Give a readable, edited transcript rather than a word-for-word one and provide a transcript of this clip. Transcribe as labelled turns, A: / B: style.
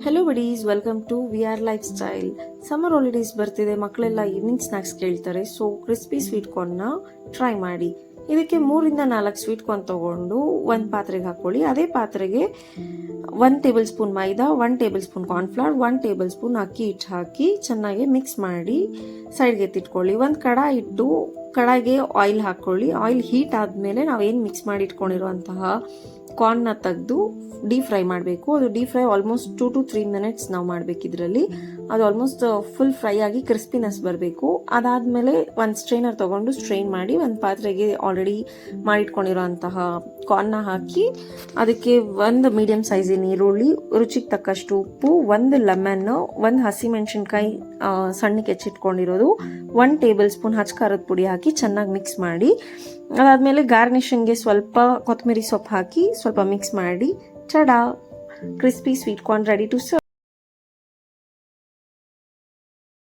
A: Hello buddies, welcome to V R lifestyle. Summer holidays ಬರ್ತಿದೆ, ಮಕ್ಕಳೆಲ್ಲ evening snacks ಕೇಳ್ತಾರೆ. So crispy sweet ಕಾರ್ನ್ನ try ಮಾಡಿ. ಇದಕ್ಕೆ 3-4 ಸ್ವೀಟ್ ಕಾರ್ನ್ ತಗೊಂಡು ಒಂದು ಪಾತ್ರೆಗೆ ಹಾಕೊಳ್ಳಿ. ಅದೇ ಪಾತ್ರೆಗೆ 1 ಟೇಬಲ್ ಸ್ಪೂನ್ ಮೈದಾ, 1 table spoon cornflour, 1 table spoon ಅಕ್ಕಿ ಹಿಟ್ಟು ಹಾಕಿ ಚೆನ್ನಾಗಿ ಮಿಕ್ಸ್ ಮಾಡಿ ಸೈಡ್ಗೆ ಎತ್ತಿಟ್ಕೊಳ್ಳಿ. ಒಂದು ಕಡಾಯಿ ಇಟ್ಟು ಕಡಾಯಿಗೆ ಆಯಿಲ್ ಹಾಕ್ಕೊಳ್ಳಿ. ಆಯಿಲ್ ಹೀಟ್ ಆದಮೇಲೆ ನಾವೇನು ಮಿಕ್ಸ್ ಮಾಡಿ ಇಟ್ಕೊಂಡಿರುವಂತಹ ಕಾರ್ನ್ನ ತೆಗೆದು ಡೀಪ್ ಫ್ರೈ ಮಾಡಬೇಕು. ಅದು deep fry almost 2 to 3 minutes ನಾವು ಮಾಡಬೇಕು. ಇದರಲ್ಲಿ ಅದು ಆಲ್ಮೋಸ್ಟ್ ಫುಲ್ ಫ್ರೈ ಆಗಿ ಕ್ರಿಸ್ಪಿನೆಸ್ ಬರಬೇಕು. ಅದಾದಮೇಲೆ ಒಂದು ಸ್ಟ್ರೈನರ್ ತೊಗೊಂಡು ಸ್ಟ್ರೈನ್ ಮಾಡಿ ಒಂದು ಪಾತ್ರೆಗೆ ಆಲ್ರೆಡಿ ಮಾಡಿಟ್ಕೊಂಡಿರೋಂತಹ ಕಾರ್ನ್ನ ಹಾಕಿ ಅದಕ್ಕೆ ಒಂದು ಮೀಡಿಯಂ ಸೈಜಿನ ಈರುಳ್ಳಿ, ರುಚಿಗೆ ತಕ್ಕಷ್ಟು ಉಪ್ಪು, 1 ಲೆಮನ್ನು, 1 ಹಸಿಮೆಣಸಿನ್ಕಾಯಿ ಸಣ್ಣಕ್ಕೆ ಹೆಚ್ಚಿಟ್ಕೊಂಡಿರೋದು, 1 ಟೇಬಲ್ ಸ್ಪೂನ್ ಹಚ್ಚ ಖಾರದ ಪುಡಿ ಹಾಕಿ ಚೆನ್ನಾಗಿ ಮಿಕ್ಸ್ ಮಾಡಿ, ಅದಾದಮೇಲೆ ಗಾರ್ನಿಷಿಂಗ್ಗೆ ಸ್ವಲ್ಪ ಕೊತ್ತಂಬರಿ ಸೊಪ್ಪು ಹಾಕಿ ಸ್ವಲ್ಪ ಮಿಕ್ಸ್ ಮಾಡಿ, tada, crispy sweet corn ready to serve.